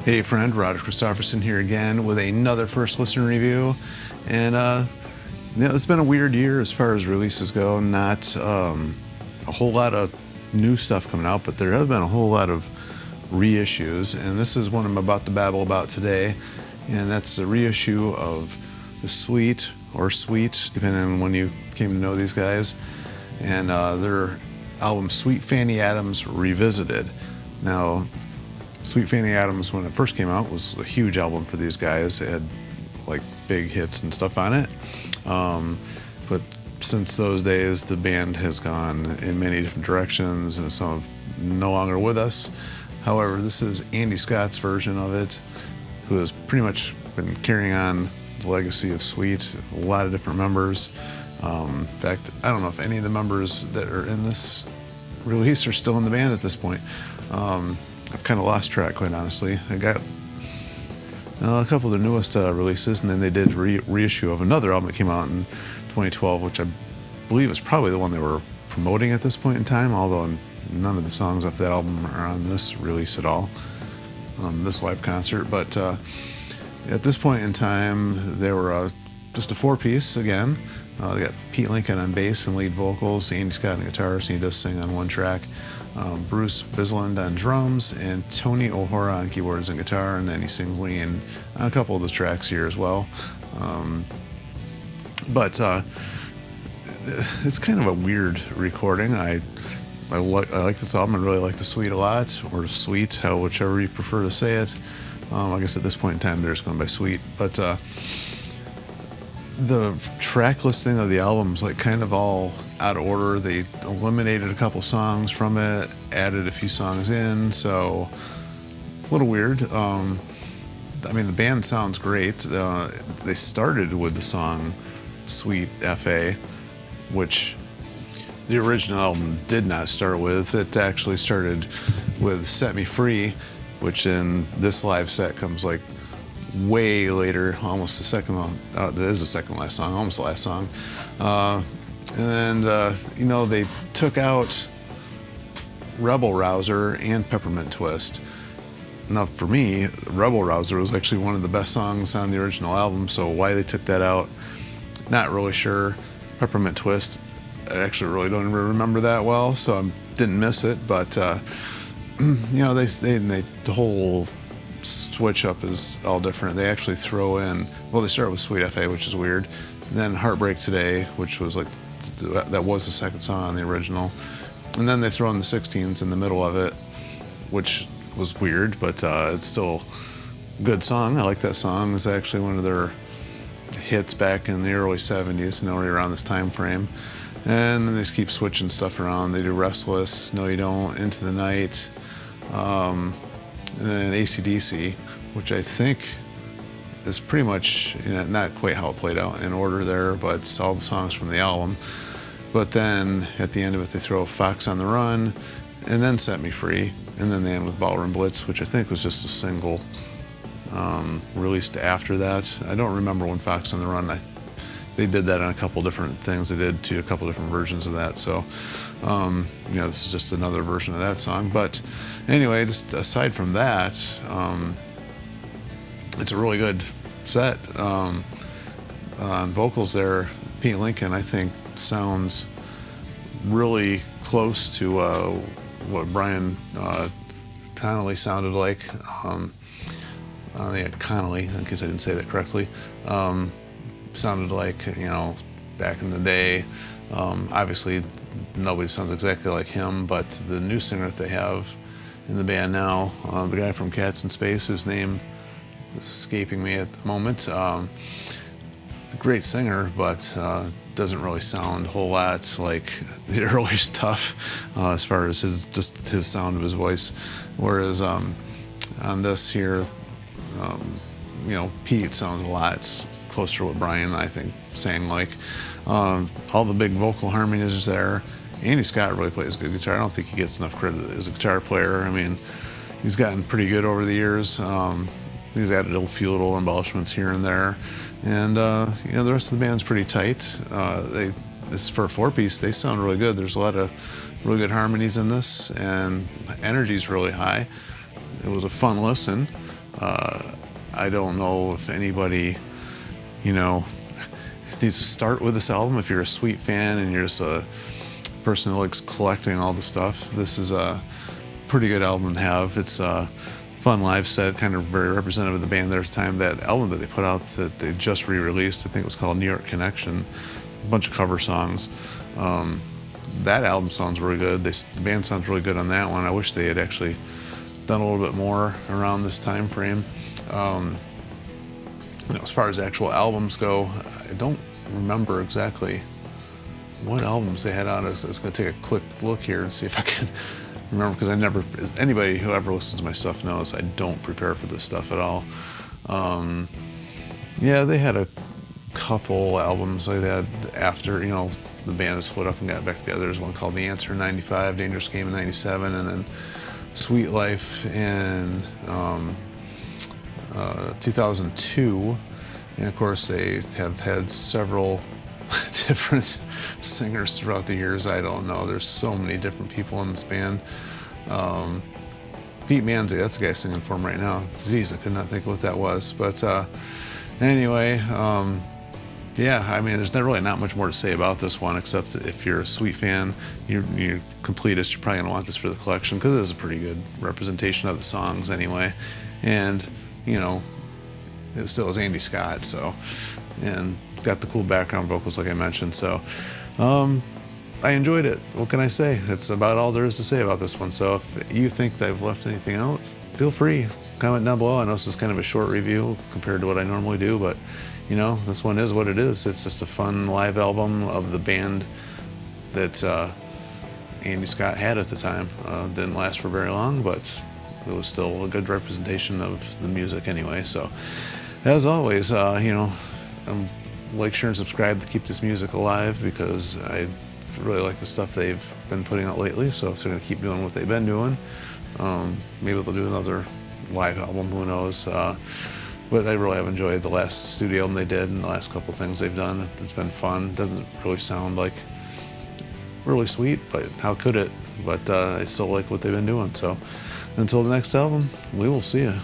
Hey friend, Roger Christopherson here again with another first listen review. And it's been a weird year as far as releases go. Not a whole lot of new stuff coming out, but there have been a whole lot of reissues. And this is one I'm about to babble about today. And that's the reissue of the Sweet, or Sweet, depending on when you came to know these guys. And their album Sweet Fanny Adams Revisited. Now, Sweet Fanny Adams, when it first came out, was a huge album for these guys. It had like big hits and stuff on it. But since those days, the band has gone in many different directions, and some are no longer with us. However, this is Andy Scott's version of it, who has pretty much been carrying on the legacy of Sweet. A lot of different members. In fact, I don't know if any of the members that are in this release are still in the band at this point. I've kind of lost track, quite honestly. I got a couple of their newest releases, and then they did reissue of another album that came out in 2012, which I believe is probably the one they were promoting at this point in time, although none of the songs off that album are on this release at all, this live concert. But at this point in time, they were just a four-piece again. They got Pete Lincoln on bass and lead vocals, Andy Scott on guitars, and he does sing on one track. Bruce Bisland on drums, and Tony O'Hara on keyboards and guitar, and then he sings lead on a couple of the tracks here as well. But it's kind of a weird recording. I like this album. I really like the Sweet a lot, or Sweet, whichever you prefer to say it. I guess at this point in time they're just going by Sweet. But the track listing of the album's like kind of all out of order. They eliminated a couple songs from it, added a few songs in, so a little weird. I mean, the band sounds great. They started with the song Sweet F.A., which the original album did not start with. It actually started with Set Me Free, which in this live set comes like way later, almost the second, that is the second last song, almost the last song. They took out Rebel Rouser and Peppermint Twist. Now for me, Rebel Rouser was actually one of the best songs on the original album, so why they took that out, not really sure. Peppermint Twist, I actually really don't remember that well, so I didn't miss it, but the whole switch up is all different. They actually throw in, well, they start with Sweet F.A., which is weird, then Heartbreak Today, which was like, that was the second song on the original, and then they throw in the 16s in the middle of it, which was weird, but it's still a good song. I like that song. It's actually one of their hits back in the early 70s, right around this time frame. And then they just keep switching stuff around. They do Restless, No You Don't, Into the Night, and then AC/DC, which I think is pretty much not quite how it played out in order there, but it's all the songs from the album. But then at the end of it, they throw Fox on the Run, and then Set Me Free, and then they end with Ballroom Blitz, which I think was just a single released after that. I don't remember when Fox on the Run. They did that on a couple different things. They did a couple different versions of that. So, this is just another version of that song. But anyway, just aside from that, it's a really good set. On vocals there, Pete Lincoln, I think, sounds really close to what Brian Connolly sounded like. Connolly, in case I didn't say that correctly. Sounded like, back in the day. Obviously, nobody sounds exactly like him, but the new singer that they have in the band now, the guy from Cats in Space, whose name is escaping me at the moment, a great singer, but doesn't really sound a whole lot like the early stuff as far as his sound of his voice. Whereas on this here, Pete sounds a lot closer to what Brian, I think, sang like. All the big vocal harmonies are there. Andy Scott really plays good guitar. I don't think he gets enough credit as a guitar player. I mean, he's gotten pretty good over the years. He's added a few little embellishments here and there. And, the rest of the band's pretty tight. For a four-piece, they sound really good. There's a lot of really good harmonies in this, and energy's really high. It was a fun listen. I don't know if anybody, you know, needs to start with this album. If you're a Sweet fan and you're just a person who likes collecting all the stuff, this is a pretty good album to have. It's a fun live set, kind of very representative of the band there's time. That album that they put out that they just re-released, I think it was called New York Connection, a bunch of cover songs. That album sounds really good. The band sounds really good on that one. I wish they had actually done a little bit more around this time frame. As far as actual albums go, I don't remember exactly what albums they had out. I was going to take a quick look here and see if I can remember, because I never, anybody who ever listens to my stuff knows I don't prepare for this stuff at all. Yeah, they had a couple albums like that after, the band split up and got back together. There's one called The Answer in 95, Dangerous Game in 97, and then Sweet Life in 2002. And of course they have had several different singers throughout the years. I don't know, there's so many different people in this band. Pete Manzi, that's the guy singing for him right now. Jeez, I could not think of what that was. But anyway, yeah, I mean, there's really not much more to say about this one, except if you're a Sweet fan, you're completist, you're probably going to want this for the collection, because it is a pretty good representation of the songs anyway. And, it still is Andy Scott, so, and got the cool background vocals like I mentioned, so I enjoyed it. What can I say? That's about all there is to say about this one. So if you think that I've left anything out, feel free, comment down below. I know this is kind of a short review compared to what I normally do, but this one is what it is. It's just a fun live album of the band that Andy Scott had at the time. Didn't last for very long, but it was still a good representation of the music anyway. So as always, like, share, and subscribe to keep this music alive, because I really like the stuff they've been putting out lately. So if they're going to keep doing what they've been doing, maybe they'll do another live album, who knows. But I really have enjoyed the last studio album they did and the last couple things they've done. It's been fun. Doesn't really sound like really sweet, but how could it? But I still like what they've been doing. So until the next album, we will see you.